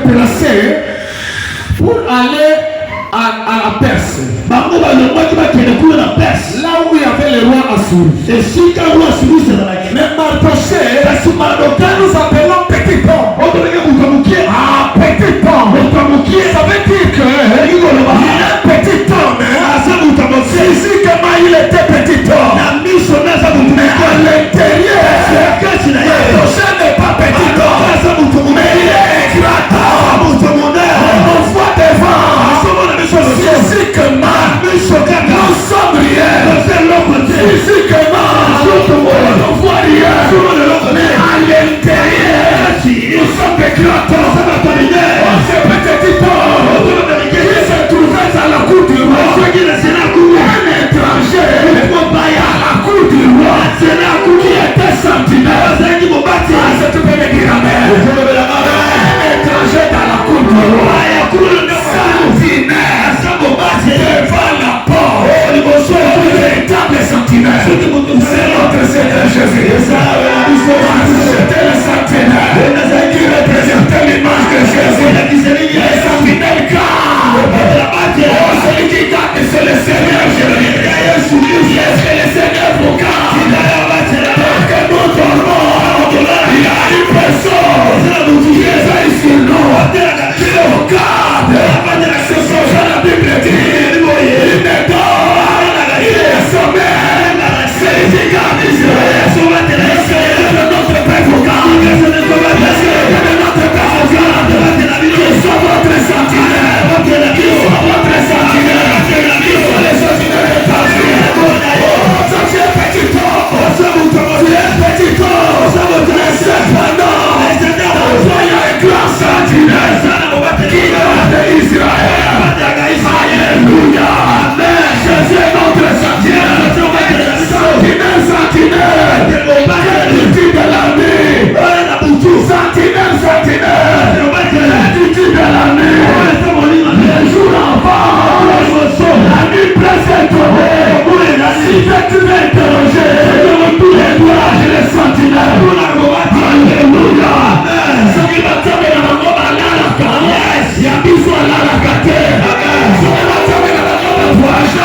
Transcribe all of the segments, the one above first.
déplacés pour aller à la Perse. Là où il y avait le roi Assur. Mais Mardoché, que nous appelons petit pont. Ah, petit pont. Ça veut dire que il est petit homme. Physiquement, il était petit homme. Mais à l'intérieur, Mardoché n'est pas petit homme. Mais il est éclatant. On voit devant. Physiquement, nous sommes rien. Physiquement, on ne voit rien. Mais à l'intérieur, nous sommes éclatants. C'est petit homme qui se trouvait à la cour du roi. Un étranger à la cour du roi qui était sentinelle. C'est tout bien dire amen. Un étranger dans la cour du roi. Sentinelle devant la porte. Véritable sentinelle. C'est notre Seigneur Jésus. C'était le sentinelle qui représentait l'image de Jésus. Les sentinelles garde. Celui qui garde, c'est le Seigneur Jésus. Est-ce que le Seigneur vous garde? Que nous dormons. Il y a une personne qui est sur nous. Qui nous garde. C'est ce que la Bible dit. Il ne dort. Il est sommeil. C'est qui garde Israël. Est-ce que notre Père vous garde? Est-ce que notre Père vous garde? Ils sont votre sentinelle. Ils sont votre sentinelle. Ils sont les sentinelles établis. Ça c'est petit homme. C'est petit homme. Cependant, il y a un grand sentinelle qui garde Israël. Alléluia. Amen. Jésus est notre sentinelle. Sentinelle. L'utilité de la nuit. Sentinelle. L'utilité de la nuit. Le jour avant. La nuit présente. Si tu es interrogé, les courage et les sentinelles. Alléluia. Ce qui va tomber dans la robe à l'alaka. Il y a besoin de l'alaka. Ce qui va tomber dans la robe à voyage.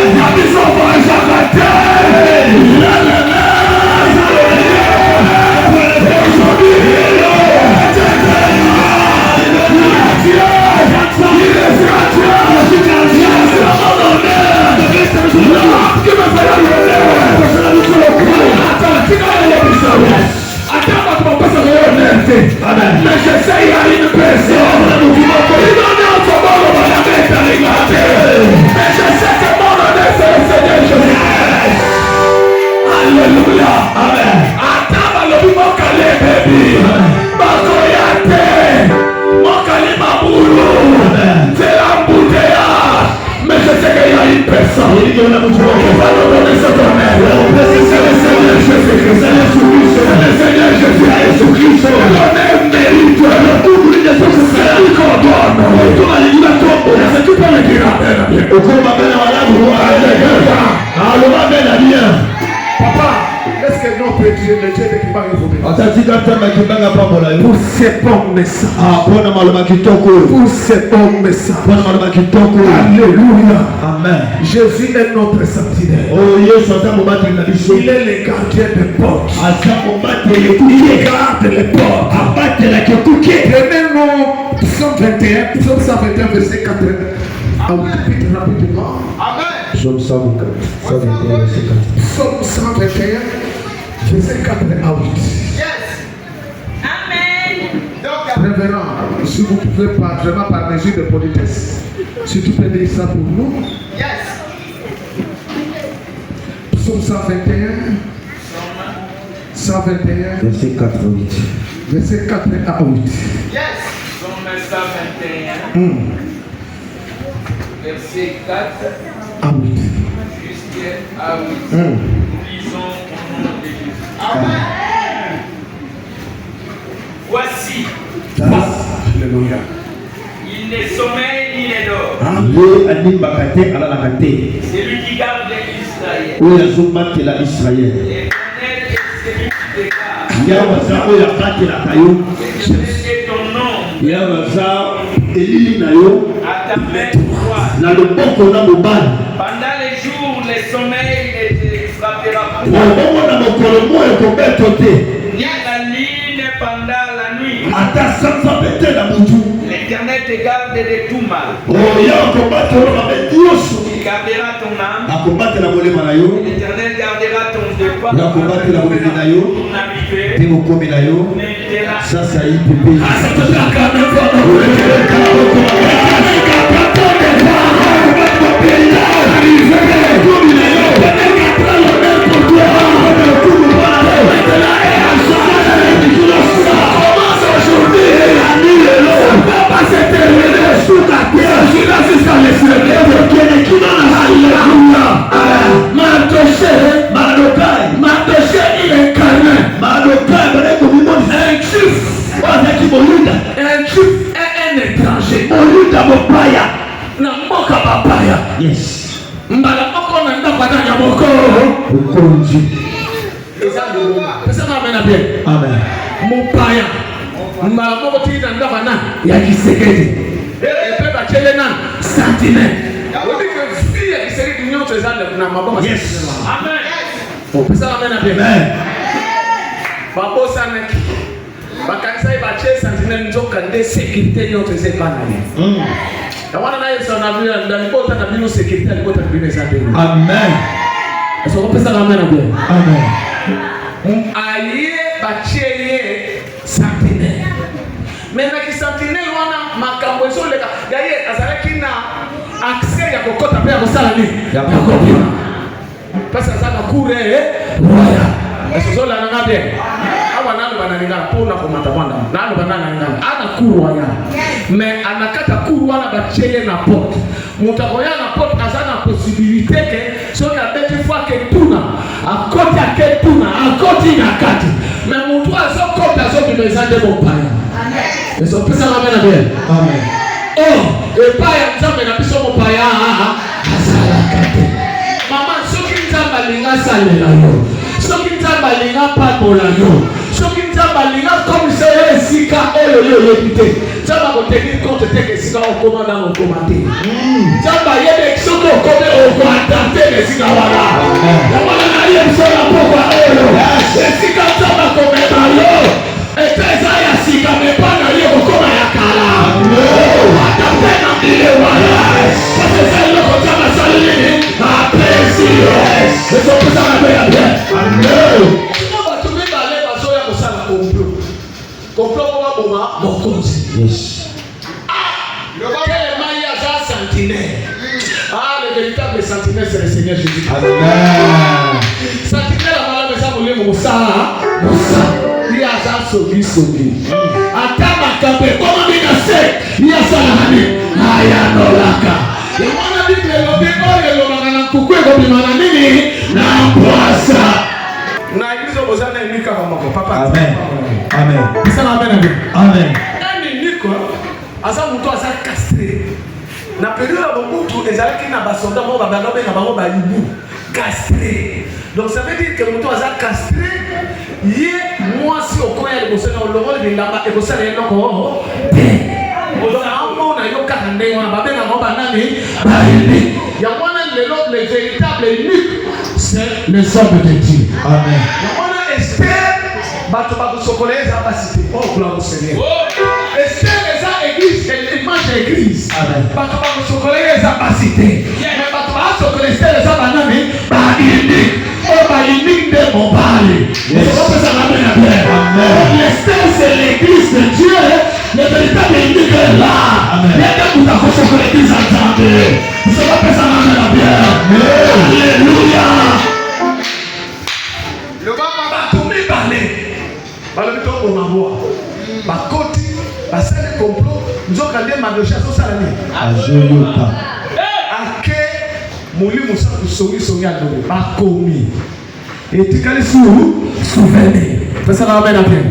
Il y a besoin de voyage à la terre. Mais je sais, il y a une personne qui m'a donné autre mot, on va la mettre à regarder. Mais je sais que mon honneur, c'est le Seigneur Jésus. Alléluia. Amen. Attends, le mon calé, baby. Makoyate. Mon calé, ma boulot. C'est l'embouteillage. Mais je sais qu'il y a une personne qui va nous donner cet honneur. C'est le Seigneur Jésus-Christ. C'est le Seigneur Jésus-Christ. L'honneur mérite. C'est lui qu'on donne. C'est tout pour le dire. Papa, est-ce que notre Dieu, le Dieu de Kibanga, pour ces bons messages, pour ces bons messages, alléluia, amen. Jésus est notre sentinelle. Il est le gardien des portes. Il garde les portes. Prenez-nous Psaume 21, Psaume 121, verset 4. Rapidement. Amen. Psaume 121, verset 4. Psaume 121, verset 4 à 8. Yes. Amen. Révérend, si vous pouvez pas, vraiment par mesure de politesse, si tu peux dire ça pour nous. Yes. Psaume 121, 121, verset 4 à 8. Verset 4 à 8. Yes. Psaume 121. Verset 4 à 8. Jusqu'à 8. Nous lisons au nom de Jésus. Amen. Voici. Alléluia. Il ne sommeille ni ne dort. C'est lui qui garde Israël. L'éternel est celui qui te garde. Je sais ton nom. elili na yo na loboko na mobali. Pendant les jours, le sommeil ne frappera plus. Na mokolo moyo kobeto te. Il y a la ligne pendant la nuit. Ata sanza bete na mutu. L'Éternel te garde de tout mal. Il gardera ton âme. L'Éternel gardera ton départ. Ton arrivée. Sasa yes. Mbala moko na ndako na nyamoko. Ukonji. Pesa na bien. Amen. Mupaya. Mbala moko tina ndako na ya kisekedi. Epe ba chele na santine. Odi ke fille ya kisekedi nyoto ezande na maboma. Yes. Amen. Pesa na bien. Amen. Babo sana ki. Bakanisa ba chele santine njoka nde sécurité nyoto ezekana ni. Wana na Yesu anavia ndalipota na bino security alipota bino zande. Amen. Eso ko pesa kama na bien. Amen. Aye bacheye santine. Mena ki santine wana makambo ezo leka. Gaye azalaki na accès ya kokota pe ya kosala ni. Ya kokota. Pesa zaka kure waya. Eso zo la na bien. Awa nalo banalingana pona komata banda. Nalo banalingana. Ana kurwa ya. Mais anakata kuru wana bacheye na porte. Mutakoya na porte azana possibilité que soki abeti fois que tuna akoti aketuna akoti na kati. Mais mutu azokota azobimezande mopaya. Amen. Eso pesa na bien. Amen. Oh, epaya nzambe na biso mopaya azala kate. Mama soki nzambe linga salela yo. Soki nzambe linga pamola yo. Soki nzambe linga comme c'est esika oyo yo yebite. Nzambe ko tenir compte te que sika okoma na okomate. Nzambe yebe soki okome okoatante ke sika wala. Ya wala na yeso na pokwa oyo. Esika nzambe komema yo. Eteza ya sika mepana yo okoma ya kala. Atante na mile wala. Parce que ça yoko nzambe salini. Apresi yo. Eso pesa na beya bien. Amen. Complot pour Boma, mon compte. Yes. Quel maillage à sentinelle? Ah, le véritable sentinelle, c'est le Seigneur Jésus. Amen. Sentinelle, à la maison, vous voulez Moussa. Il y a ça, Sogi. Atama Kabe, comment il a fait? Il y a ça, Aya Nolaka. Et moi, on a dit que le bébé, le manana, coucou, comme le mananini, n'a pas ça. Na église au Bozana et Nika Mamako, papa. Amen. Amen. Ça m'amène à bien. Amen. Nani Nika, asa muto asa castré. Na période à Mobutu, les alaki na basonda mo babalobe na bango ba yibu castré. Donc ça veut dire que muto asa castré, yé moi si au coin de Bosana au logo de lamba et Bosana et noko. Bosana amo na yo kakande wana babe na mo banani ba yibi. Ya wana les véritables uniques, c'est les hommes de Dieu. Amen. On a Esther, bato bato sokolé za basité. Oh gloire au Seigneur. Esther les a église, l'image d'église. Amen. Bato bato sokolé za basité. Mais bato bato sokolé Esther les a banani ba unique. Oh ba unique de mon bali. Yes. Amen. Esther c'est l'église de Dieu. Le véritable unique est là. Amen. Et que vous sokolé l'église entendez. Ça va passer la bien. Alléluia. Le papa va tomber parler. Le temps pour m'avoir. Ma côte, ma salle de complot, nous avons regardé ma recherche au salami. Ajoyota. Ake, mouli moussa pour souris souris à nous. Ma commis. Et tu calais sous souvenir. Ça va bien après.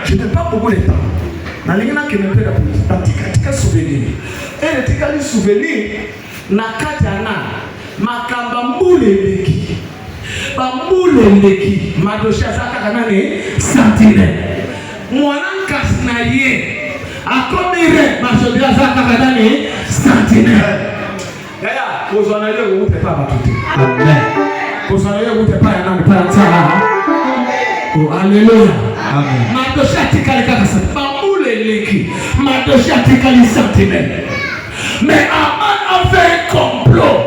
Je n'ai pas beaucoup de temps. Na lingana qui me fait la politique. Tika souvenir. Et le tika les souvenirs. Na katana makamba mbule leki bambule leki madosha zaka kanane santine mwana kasna ye akomire mashodira zaka kadani sentinelle. Yaya kuzanaye wote papa tuti. Amen. Kuzanaye wote papa nani papa tsala. Oh haleluya. Amen. Madoshati kali kaka sasa. Bambule leki. Madoshati kali sentinelle. Mais Aman avait un complot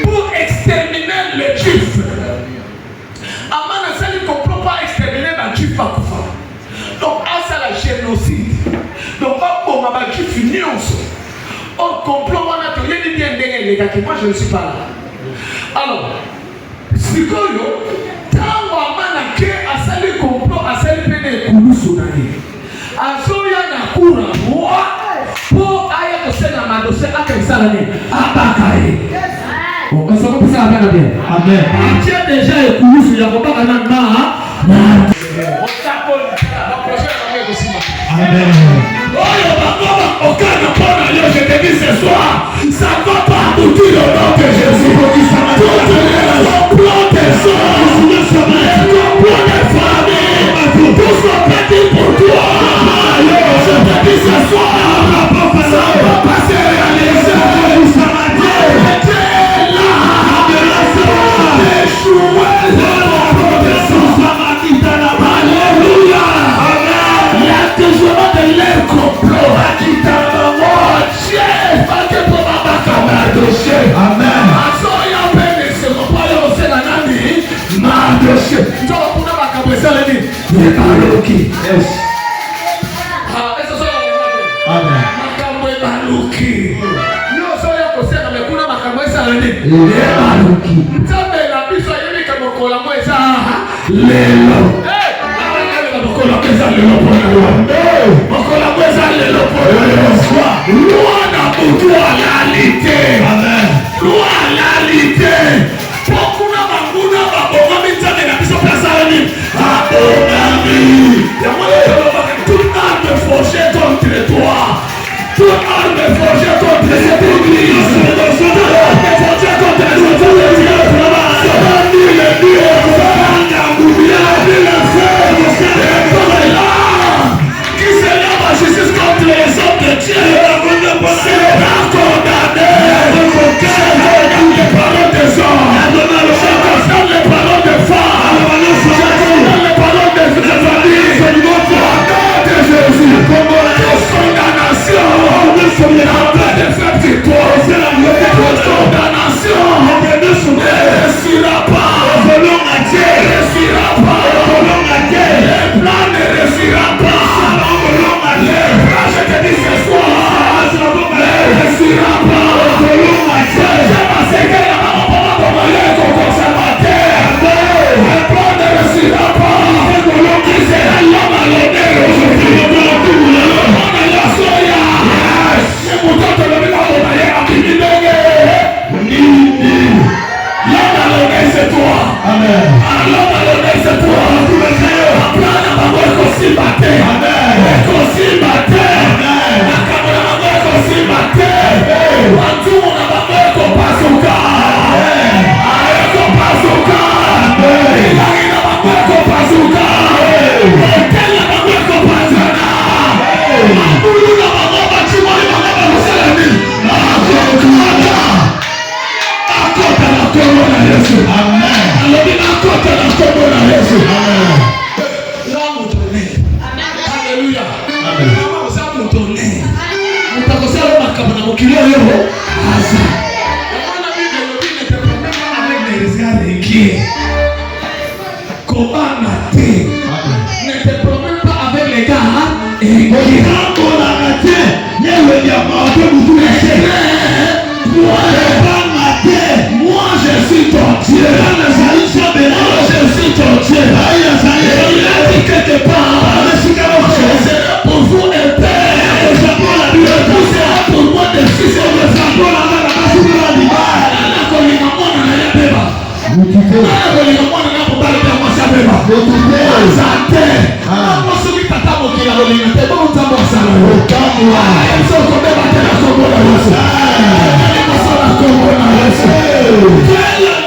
pour exterminer les Juifs. Aman a fait un complot pour exterminer les Juifs à Koufa. Donc, ça la génocide. Donc, on m'a dit finance. On complot, on a tout dit bien les gars, moi je ne suis pas là. Alors, si quand Aman a créé à ça le complot, à ça le péné Koulousounani. À Zoya Nakura, moi. Pour aya kusema madose akaisarani abakaye. On s'en peut ça bien bien. Amen. Tiens déjà écoute ya baba na ma. Amen. Oh baba okana pona leo je te dis ce soir, ça va pas aboutir au nom de Jésus. Tout plan des hommes, complot des familles, tout ce qu'on dit pour toi. Je te dis ce soir. Ça va passer réaliser. Ça va dire alléluia. Il y a toujours de l'air complot. Amen.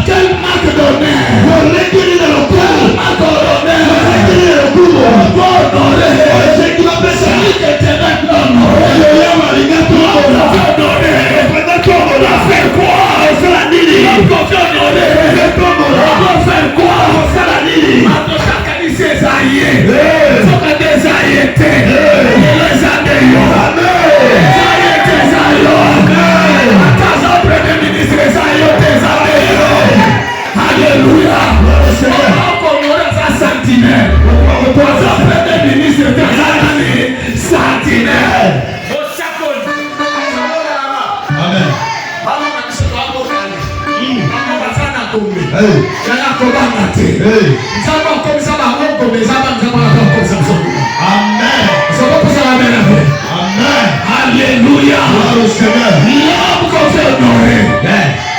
Quelle marque Yaya kobangate. Nzamba comme ça va on comme ça va nzamba comme ça. Amen. Ça va pour ça amen. Amen. Alléluia. Gloire au Seigneur. L'homme qu'on fait honorer.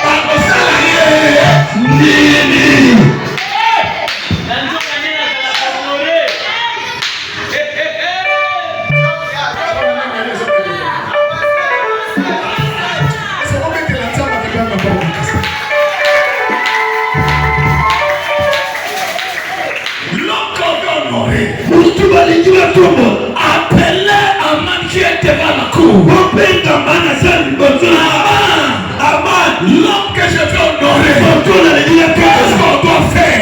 Par ça là nini. Appelez Aman qui est devant la cour. Aman, l'homme que je veux honorer. Qu'est-ce qu'on doit faire?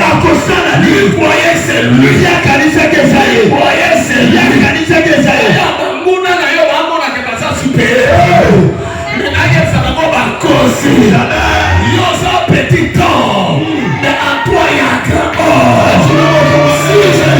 Lui, voyez, c'est lui. Voyez, c'est lui. Petit homme, mais en toi il y a un grand homme. Si je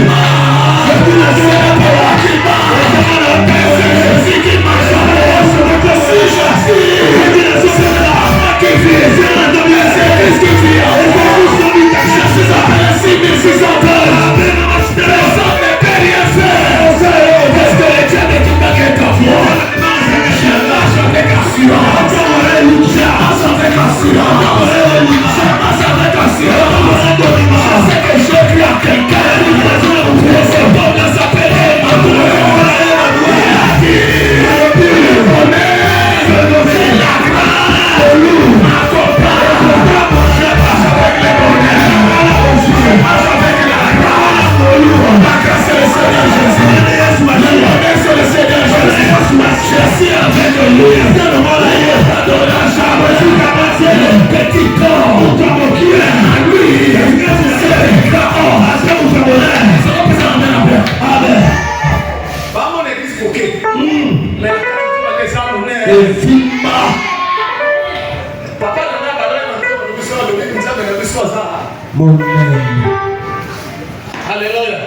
Alléluia.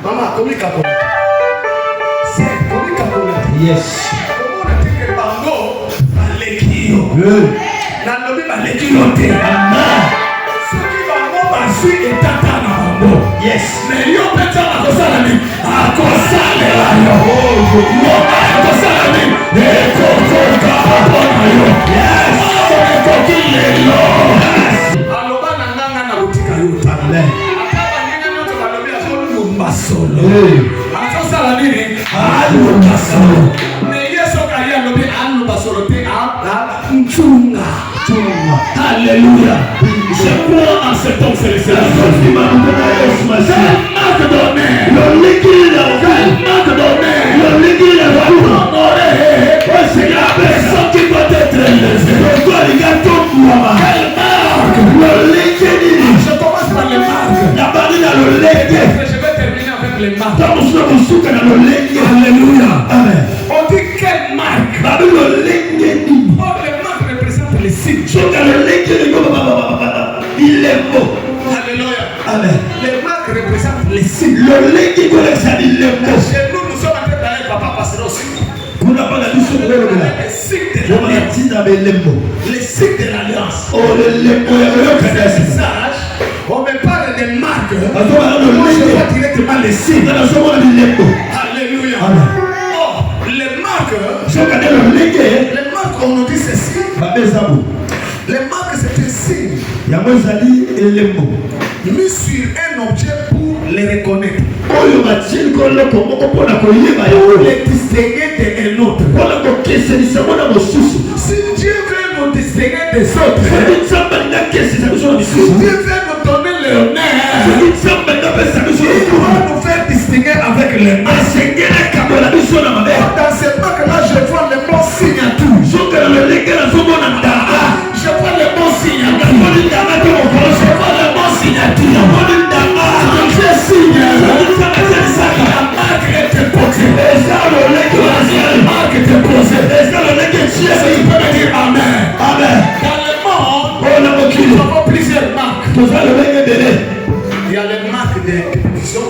Maman, comment il c'est comment il yes. Comment on a dit que Bango va l'équio. Nanobi va l'équio. Amen. Ce qui Bango va suivre et tata na Bango. Yes. Mais yo peta na kosalami. A kosalela yo. Yo a kosalami. Eko koka pona yo. Yes. Eko kilelo. Aloba na nganga na butika yo. Amen. Akaba nganga no to balobi azolo mbasolo. Akosala nini? Alu basolo. Mais yeso kali alobi alu basolo te a mchunga. Alléluia. Je crois en cet homme céleste. Il m'a donné le liquide. Il m'a donné le liquide pour honorer la personne qui doit être élevée. Quelle marque? Le liquide. Je commence par les marques. La barrière dans le liquide. Je vais terminer avec les marques. Alléluia. Amen. On dit quelle marque? Le liquide. Les marques représentent les signes. Il est beau. Alléluia. Amen. Les marques représentent les signes. Le liquide représente les mots. Chez nous, nous sommes en train d'aller papa passer aussi. Vous n'avez pas la mission de les signes de l'alliance. Les signes de l'alliance. Oh, les sages. On me parle des marques. Moi, je vois directement les signes. Alléluia. Amen. Oh, les marques. Les marques, on nous dit ceci. Les marques, c'est un signe mis sur un objet pour les reconnaître. Les distinguer d'un autre. Si Dieu veut nous distinguer des autres, si Dieu veut nous donner l'honneur, il va nous faire distinguer avec les mains. Dans cette marque-là, je vois les bons signes à tout. Je vois les bons signes à tout. Je vois les bons signes à tout. La marque était posée. La marque était posée. Tu peux me dire Amen. Amen. Dans le monde, nous avons plusieurs marques. Il y a les marques des pétitions.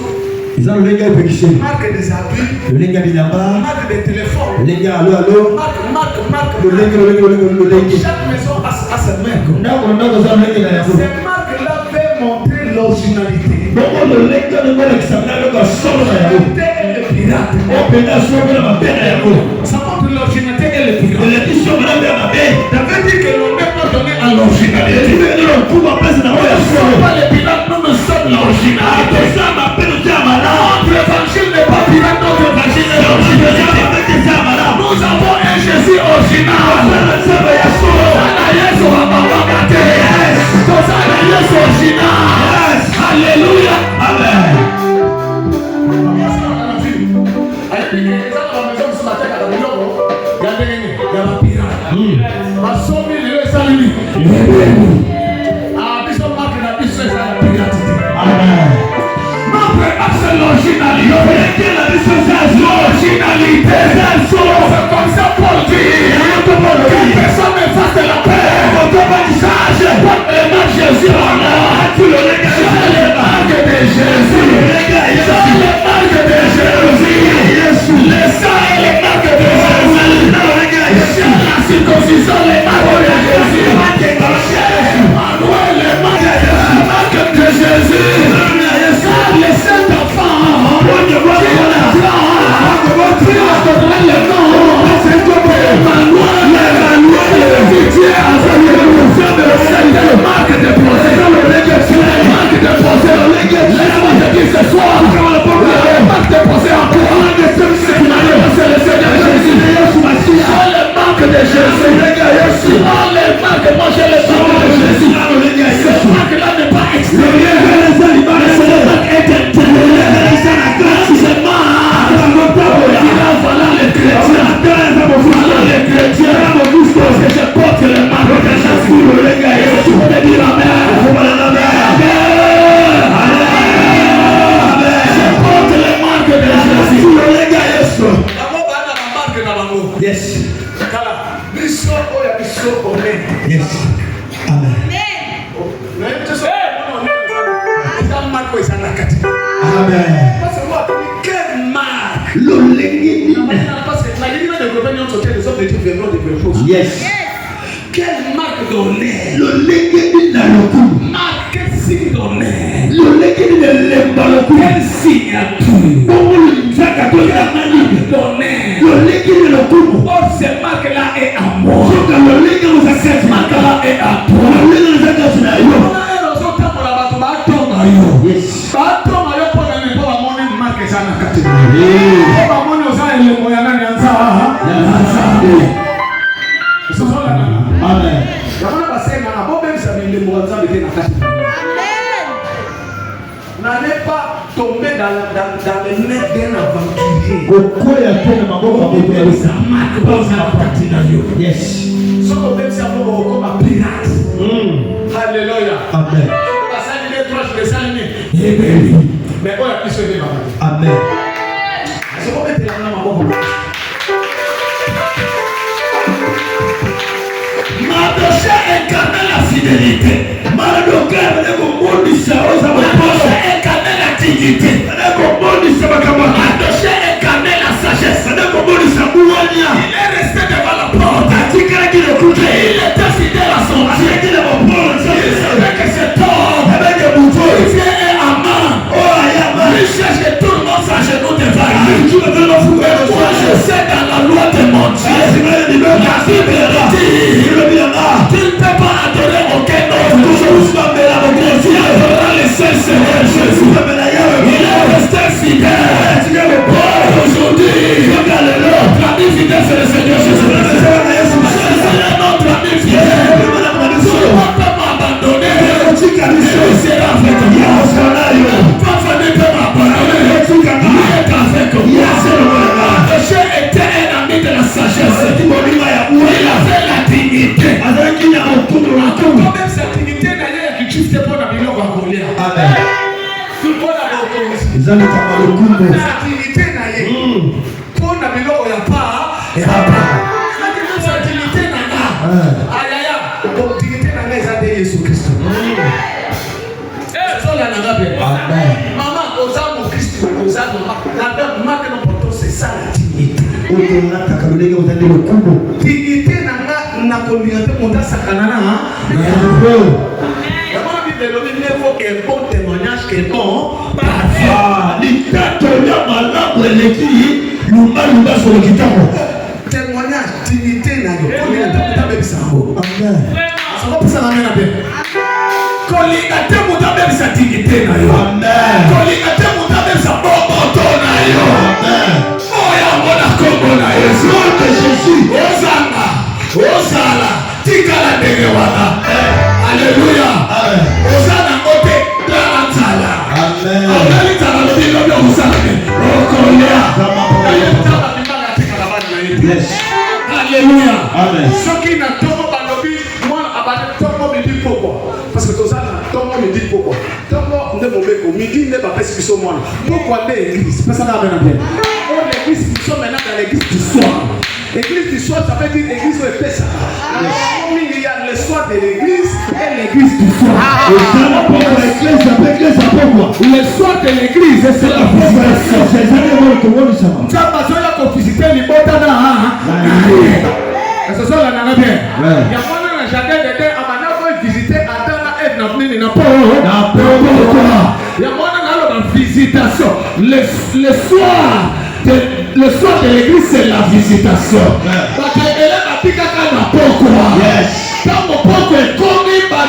Marque des habits, marque des téléphones, marque. Chaque maison a ce mec. Ces marques-là fait montrer l'originalité. Le pirate. Ça montre l'originalité et le pirate. Ça veut dire que l'on n'est pas donné à l'originalité. Nous ne sommes pas les pirates, nous sommes l'originalité. Notre évangile n'est pas pirate, notre évangile est l'originalité. Nous avons un Jésus original. Alléluia. Amen. L'originalité, c'est comme ça Paul dit. Personne ne fasse de la paix. Change le nom de Jésus en or. Le marque de Jésus. Le marque de Jésus. Le sang et le marque de Jésus. La circoncision, le marque de Jésus. Manuel, le marque de Jésus. Les saints enfants. Yes. Quelle marque d'honneur? Marque, quel signe d'honneur? Quel signature d'honneur? Or, cette marque-là est à moi. Cette marque-là est à toi. Amen. N'allez pas tomber dans les mains d'un aventurier. Yes. Alléluia. Amen. Mais on a pu se dire. Amen. Mardoché incarnait la fidélité. Mardoché incarnait la dignité. Mardoché incarnait la sagesse. Il est resté devant la porte. Il était fidèle à son Dieu. Il savait que cet homme, Olivier et Aman, il cherche que tout le monde s'agenouille devant lui. Moi je sais dans la loi de mon Dieu, la Bible dit, tu ne peux pas adorer aucun autre. Tu adoreras le seul Seigneur Jésus. Il est resté fidèle. Aujourd'hui, notre ami fidèle c'est le Seigneur Jésus. Jésus est notre ami fidèle. Tu ne vas pas m'abandonner. Il sera avec moi. Pas venir peut m'abandonner. Il est avec moi. Mardoché était un ami de la sagesse. Il avait la dignité. Comme même cette dignité d'ailleurs qui juste pour la biloko à Goliath. Amen. Tout le monde a reconnu. Sa dignité d'ailleurs. Pour la biloko ya pas. Sa dignité d'ailleurs. Ayaya. Comme dignité d'ailleurs ça de Jésus Christ. Amen. Maman, aux âmes au Christ, aux âmes la marque non portons c'est ça la dignité. Dignité n'a pas kolinga monta sakanana na yango. Yamana bibelo il faut qu'un bon témoignage que bon parfait. Litato ya malamu eleki lumba sur le kitabo. Témoignage dignité na yo. Kolinga te muta sango. Amen. Ça va passer la main à bien. Kolinga te muta sa dignité na yo. Amen. Kolinga te muta sa boboto na yo. Amen. Oya mona kongo na Yesu de Jésus. Osala tikala ndenge wana. Alléluia. Amen. Osana ngote tala. Amen. Amen. Tala ndilo bya osala. Okolea. Yes. Alléluia. Amen. Ce qui n'a tomo balobi moi abane tomo me dit pourquoi parce que tosana tomo me dit pourquoi tomo nde mobeko midi ne ba pesi biso moi pourquoi l'église parce que ça va bien l'église nous sommes maintenant dans l'église du soir. L'église du soir, ça veut dire l'église où est ça. Il y a le soir de l'église et l'église du soir. Le soir de l'église, c'est la visitation. Tu as besoin de visiter les botana. C'est ça, la nana bien. Il y a pas de jardin de terre, on va visiter Adana et Nabni Napo. Il y a pas de visitation. Le soir. Le soir de l'église, c'est la visitation. Parce que elle a dit qu'elle n'a pas quoi. Quand mon peuple est commis, il va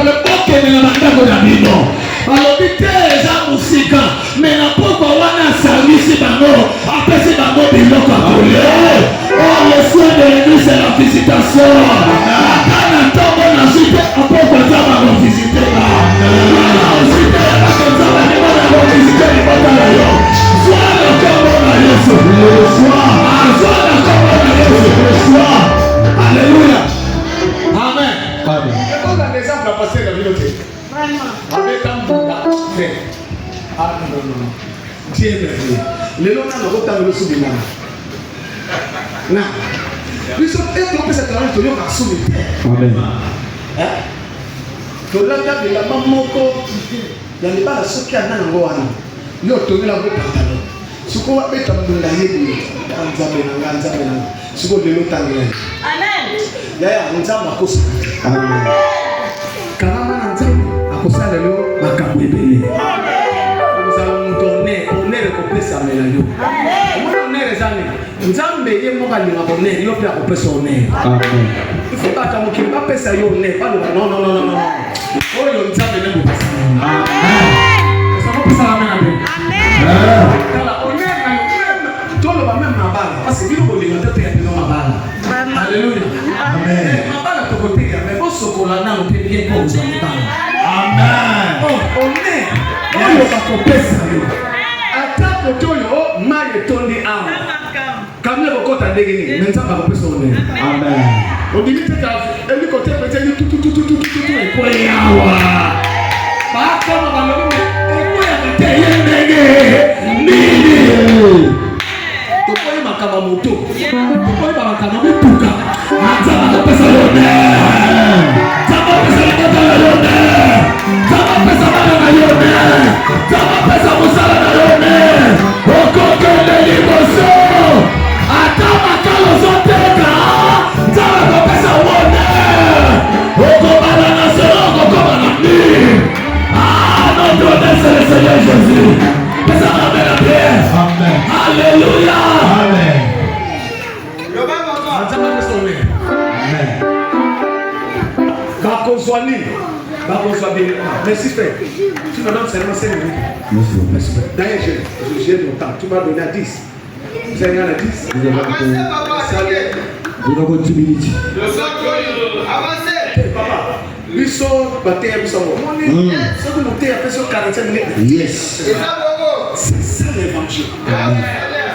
le peuple et la mandate de la vie. Alors, il y a des musiques, mais la peuple a un service bango. Après, c'est bango de l'autre. Oh, le soir de l'église, c'est la visitation. Quand on tombe, on a visité, on peut pas visiter. Alléluia. Amen. Amen. On a des exemples à passer dans l'île. Avec un bouddha. Ah non. Dieu est merveilleux. Les gens n'ont pas le souvenir. Non. Ils sont éclopés cette année, ils ont souvenir. Amen. Hein? Tu l'as dit, la maman, il y a pas ceux qui ont un goût. Ils ont tourné la route pantalon. Ce qu'on va mettre dans la vie, ce qu'on veut le tanguer. Amen. D'ailleurs, on s'en va cause. Amen. Quand on s'en va cause, on va camber. On s'en tourner, on est recoupé ça mélange. On est les années. On s'en met les mots à l'imaginer, il y a plus à couper son nez. Amen. Il faut pas qu'on ne pas passer au nez, pas le non. Oh, on s'en met les mots. Amen. Ça va passer la main à bien. Amen. Parce que vous voulez alléluia. Amen. Mais vous socolana au bien comme vous allez parler. Amen. On est. On va couper ça. Attaque toyo maille tondi am. Comme le côté ndegeni, mais ça va couper son nez. Amen. On dit que elle côté peut-être tout et quoi yawa. Pas comme on va le et quoi ya teye ndege. Tokoye makaba moto. Tokoye makaba motuka. Atama pesa yone. Tama pesa yone. Tama pesa yone. Tama pesa musala yone. Okokele liboso. Atama kalo zoteka. Tama pesa yone. Okobala na solo, okobala ni. Ah, notre Dieu c'est le Seigneur Jésus. Pesa la prière. Amen. Alléluia. Amen. Merci frère. Tu me donnes seulement 5 minutes. Merci frère. D'ailleurs, j'ai mon temps. Tu m'as donné à 10. Vous avez gagné à 10. Vous avez 10 minutes. Avancez. Papa. Lui sort, battre un peu. Ce que nous avons fait sur 45 minutes. Yes. C'est ça l'évangile.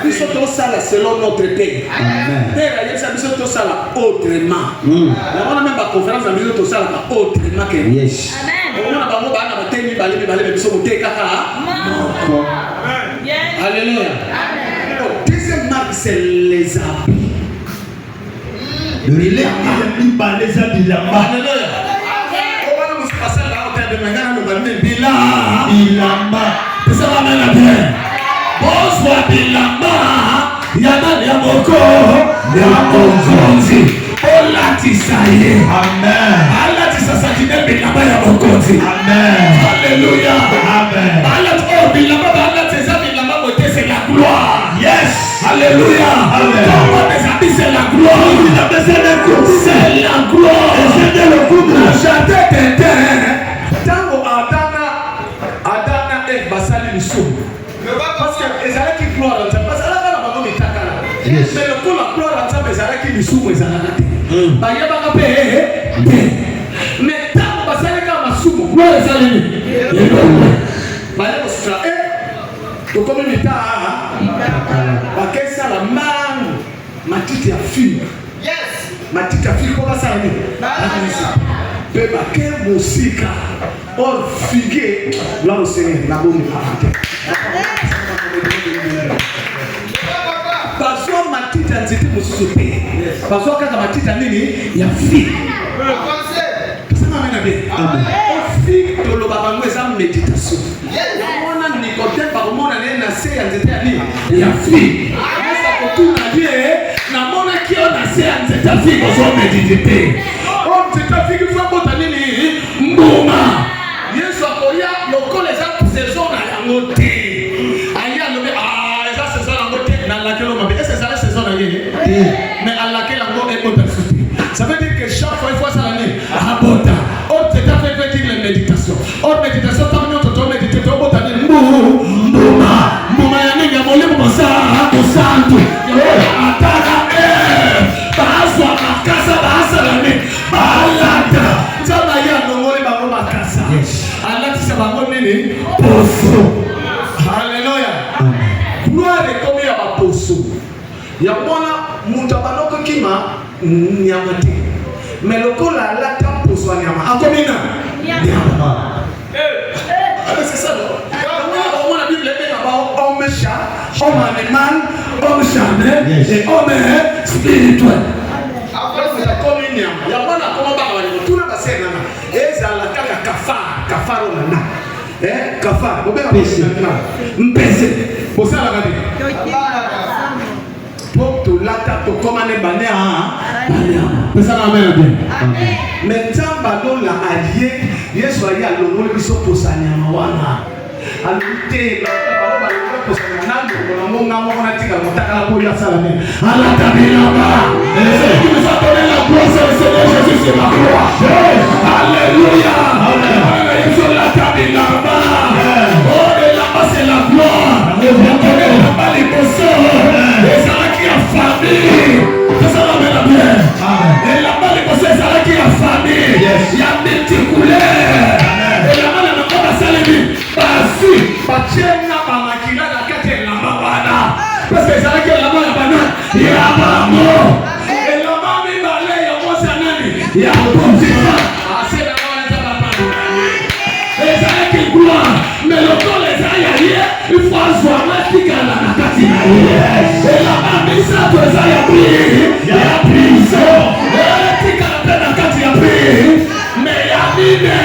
Nous sommes ça selon notre pays. Nous sommes ça autrement. On a même pas conférence, nous sommes ça autrement que yes. Alléluia. Deuxième marque, c'est les habits. Les habits. Alléluia. Bonsoir bilamba ya moko ya monzonzi. alatisa ye. Amen. Alatisa sakine bilamba ya bokonzi. Amen. Alléluia. Amen. Alatisa bilamba alatisa bilamba bote c'est la gloire. Yes. Alléluia. Amen. Comment mes amis c'est la gloire. C'est la gloire. C'est le couple. J'attends tango Adana et basali lisou. Parce que ezala ki gloire dans parce que là la bango mitakala. Mais le coup la gloire dans ezala ki lisou ezala te. Ba yeba ka pe. Mais tango basali ka masumo gloire ezala ni. Ba yeba stra to comme mita ba kesa la man matiti ya fille. Yes. Matiti ya fille ko basala ni. Beba ke musika or figue là au Seigneur la bonne parente. Parce que matiti nziti musupe. Parce que kaka matiti nini ya fille. Ça m'amène bien. Amen. Or figue to lo babango eza méditation. On a Nicodème par moment na se ya nzete ya nini ya fille. Ça retourne à Dieu na mona ki on a se ya nzete ya fille ko so méditer. On c'est ta fille qui faut botter nini mbuma. Yesu akoya lokola eza saison na yango te. Aya lobe eza saison na yango te na laquelle on m'a dit c'est ça la saison na yé. Mais à laquelle on est botter. Ça veut dire que chaque fois il faut ça l'année à botter. On c'est ta fait dire la méditation. On méditation tant que on méditer to botter mbuma. Mbuma ya nini ya molimo mosa ko santo. Ataka baaswa makasa baasa l'année. Alata. Tama ya nongole ba roba kasa. Alata sa ba nini? Poso. Alléluia. Gloire comme ya ba poso. Ya mona mutabanoko kima nyamate. Mais lokola alata poso nyama. Akomina. Nyama. C'est ça. On a Bible est d'abord homme chat, homme animal, homme charnel et homme spirituel. Il y a pas de tout le passé. Et ça la kafar nana. Kafar. Mpese. Pour ça la gade. Pour tout lata to commander bané mais ça va bien. Mais tamba don la allié, Yesu ali alongole biso posanya mawana. Alute ba posanya nando monga monga tika motaka la polia salame. Allah tabilama. C'est qui nous a donné la gloire, c'est le Seigneur Jésus, c'est ma gloire. Alléluia. Yesu la tabilama. Oh de là-bas c'est la gloire. On connaît là-bas les posseurs. Les gens qui ont famille. Ça va bien. Et là-bas les posseurs ça qui a famille. Il y a des couleurs. Et là-bas les gens qui ont salé. Basi, bachena bamakila na kati la mabana. Parce que ça qui la mabana, ya bamo. Et la mami balé ya mosa nani, ya bonzima. Assez la mona ta papa. Et ça qui gloire, mais le corps les a yé, il faut avoir la tigala na kati na yé. Et la mami ça toi ça ya prison. Et tigala na kati ya prison. Mais ya mine,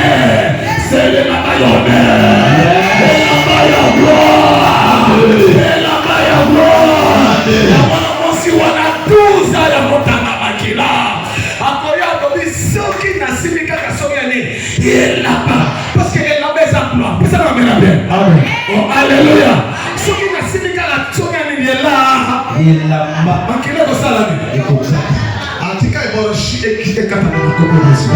c'est le mamayone. Parce qu'elle a des emplois. Ça va bien. Amen. Oh, alléluia. Ce qui n'a signifié la toniane il est là. Il est là. Makile ko salami. Atika iboroshi ekata na kobozi.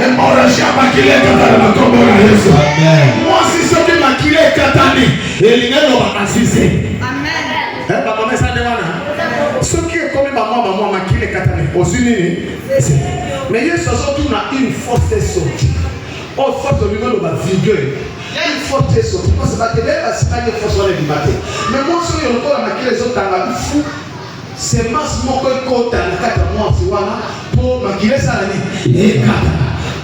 Emboroshi makile kata na kobozi. Amen. Moi si ce que makile kata ni, elingelo bakasise. Amen. Baba mesa de wana. Ce qui est comme maman makile kata ni. Ozuni. Mais il y a surtout une force sortie. Oh, force au niveau de ma vigueur. Une force sortie. Parce que la télé, c'est pas une force sur les matin. Mais moi, si on a marqué les autres dans la fou, c'est masse mon côté dans la 4 mois, c'est voilà, pour maquiller ça l'année. Et 4.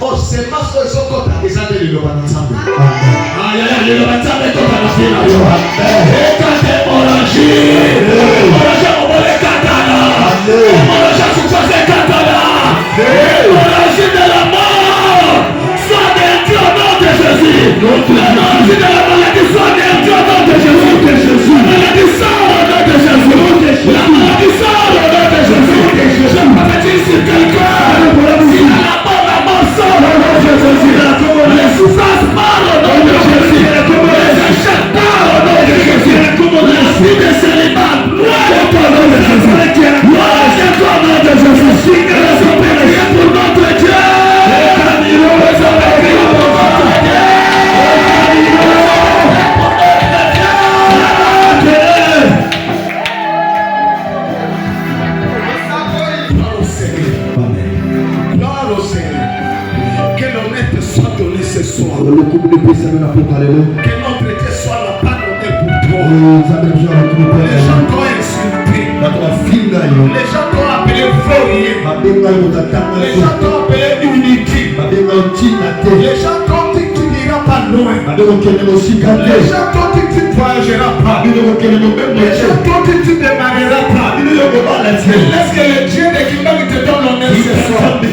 Oh, c'est masse pour les autres côtés. Les années, ils l'ont ensemble. Aïe, aïe, ils l'ont ensemble. Et quand t'es orangé, orangé, on va les katana. Orangé, c'est quoi ces katana? Orangé de la mort. Sois détruit au nom de Jésus. Orangé de la maladie, sois détruit au nom de Jésus. La maladie sort au nom de Jésus. La maladie sort au nom de Jésus. Je prophétise sur quelqu'un. notre Dieu soit la pardonné pour toi. Les gens t'ont insulté. Les gens t'ont appelé fourrier. Les gens t'ont appelé inutile. Les gens t'ont dit que tu n'iras pas loin. Les gens t'ont dit que tu ne voyageras pas. Les gens t'ont dit que tu ne démarreras pas. Laisse que le Dieu de Kimba te donne l'honneur ce soir. Le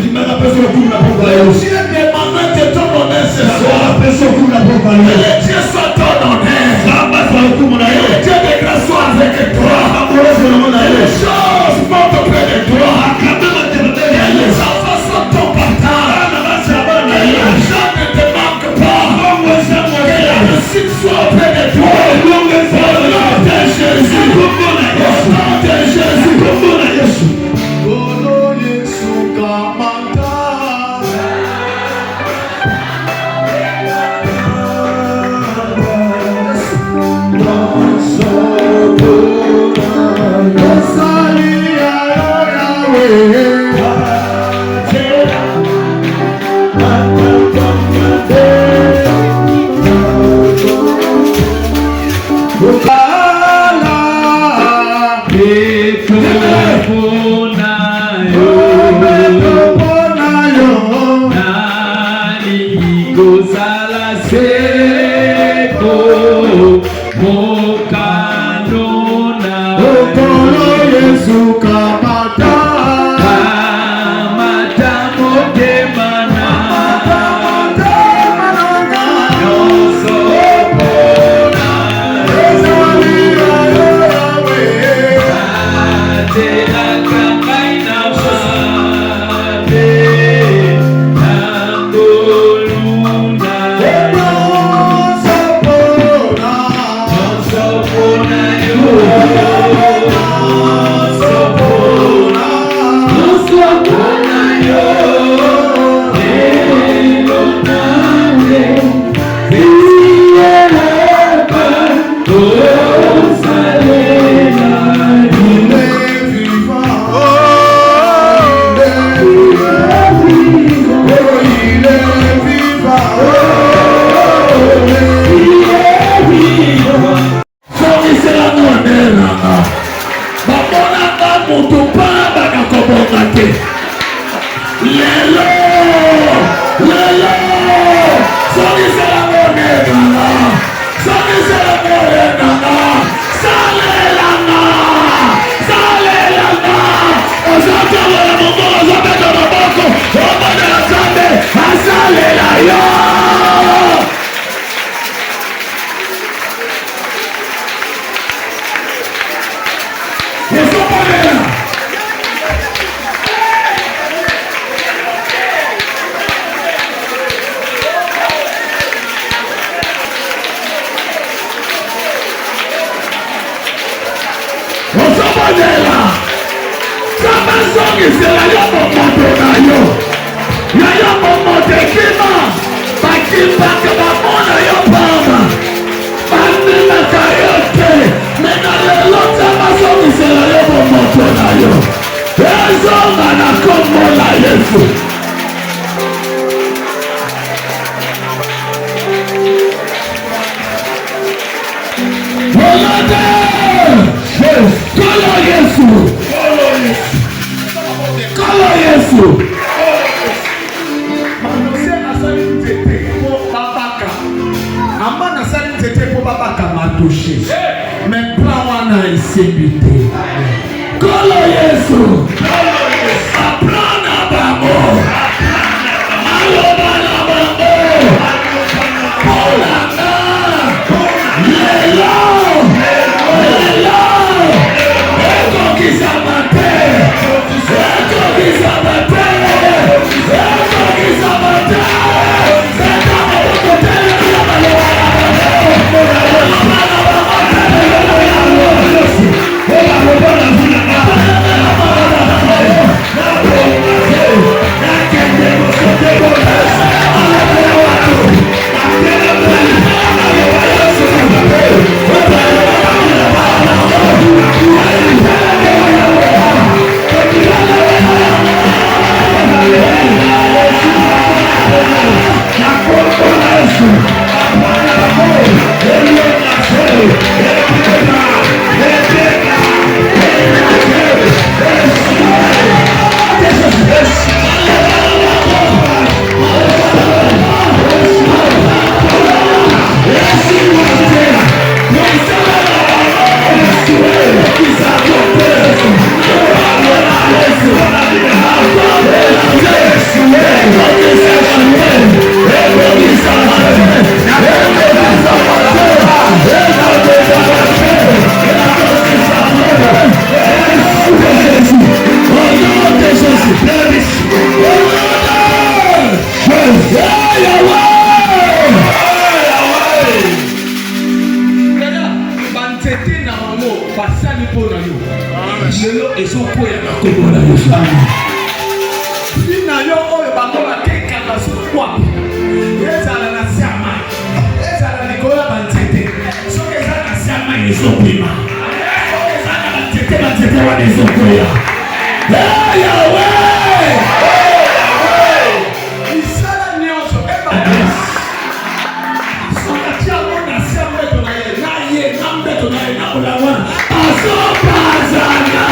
Dieu de Maman te donne l'honneur ce soir. Que le Dieu soit ton honneur. Le Dieu de grâce soit avec toi. Les choses vont auprès de toi. Les enfants sont ton partage. L'argent ne te manque pas. Que la réussite soit auprès de toi. Au nom de Jésus. Au nom de Jésus. lelo ezokoya na kombo na Yesu. Bina yo oyo bango bakekaka sokwapi ezala na siama ezala likolo ya banzete soki eza na siama ezopima soki eza na banzete wana ezokoya. Yawe isala nyonso sokatia mona siama mbeto na ye na mbeto na ye na kolawana azopazana.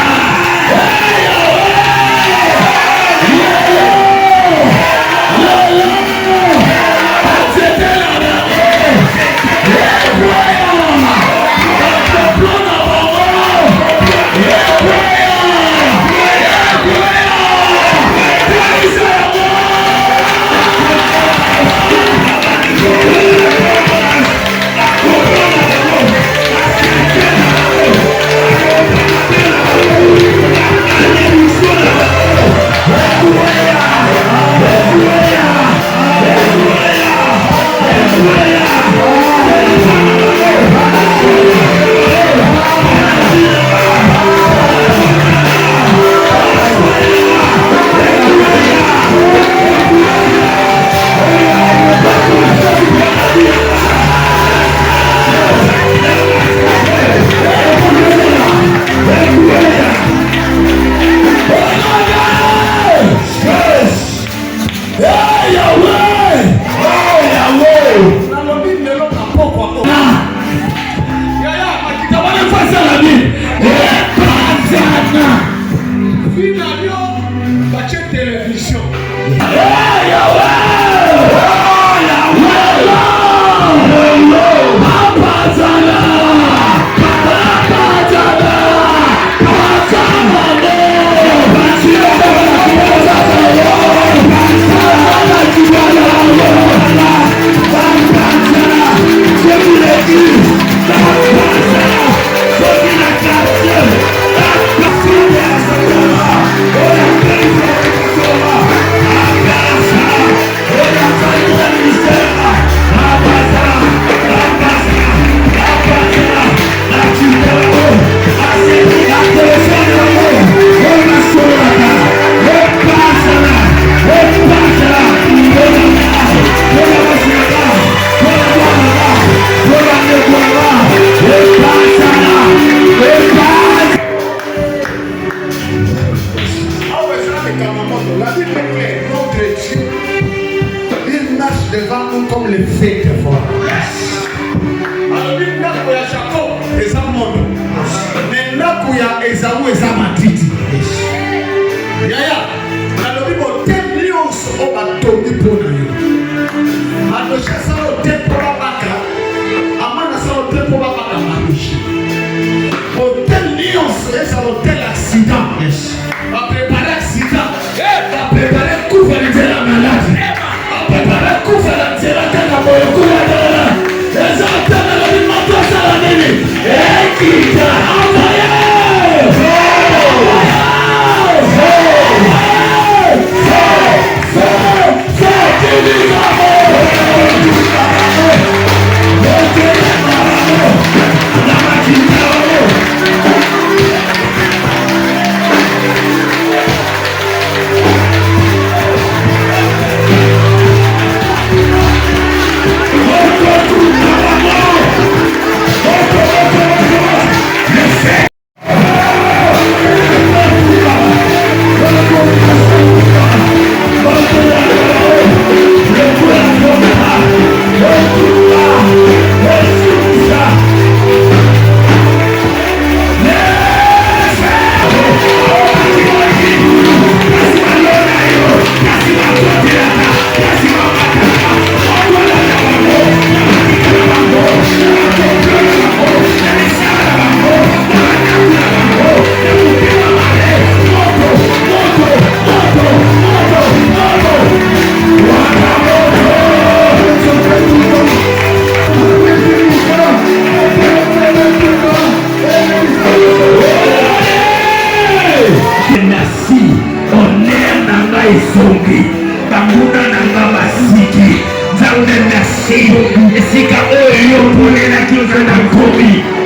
Esika oyo pole na kioza na komi